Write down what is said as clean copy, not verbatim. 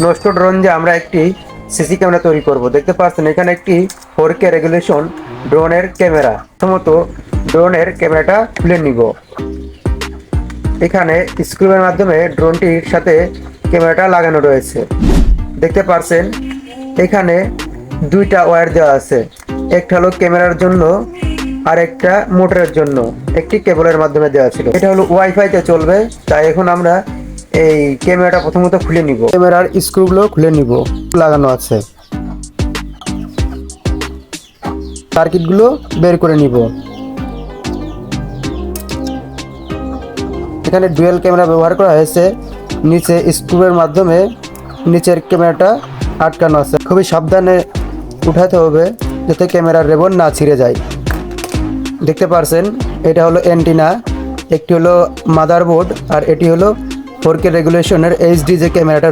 নষ্ট ড্রোন দিয়ে আমরা একটি সিসি ক্যামেরা তৈরি করব। দেখতে পাচ্ছেন এখানে একটি 4K রেগুলেশন ড্রোনের ক্যামেরা। প্রথমত ড্রোনের ক্যামেরাটা খুলে নিব। এখানে স্ক্রুয়ের মাধ্যমে ড্রোনটির সাথে ক্যামেরাটা লাগানো রয়েছে। দেখতে পাচ্ছেন এখানে দুইটা ওয়্যার দেওয়া আছে, একটা হলো ক্যামেরার জন্য আর একটা মোটরের জন্য। একটি কেবলের মাধ্যমে দেওয়া ছিল, এটা হলো ওয়াইফাইতে চলবে। তাই এখন আমরা এই ক্যামেরাটা প্রথমত খুলে নিব। ক্যামেরার স্ক্রুগুলো খুলে নিব, লাগানো আছে। সার্কিটগুলো বের করে নিব। এখানে ডুয়েল ক্যামেরা ব্যবহার করা হয়েছে। নিচে স্ক্রুয়ের মাধ্যমে নিচের ক্যামেরাটা আটকানো আছে। খুবই সাবধানে উঠাতে হবে যাতে ক্যামেরার রেবন না ছিঁড়ে যায়। দেখতে পারছেন এটা হলো অ্যান্টিনা, একটি হলো মাদারবোর্ড, আর এটি হলো 4K রেগুলেশনের এইচডি যে ক্যামেরাটা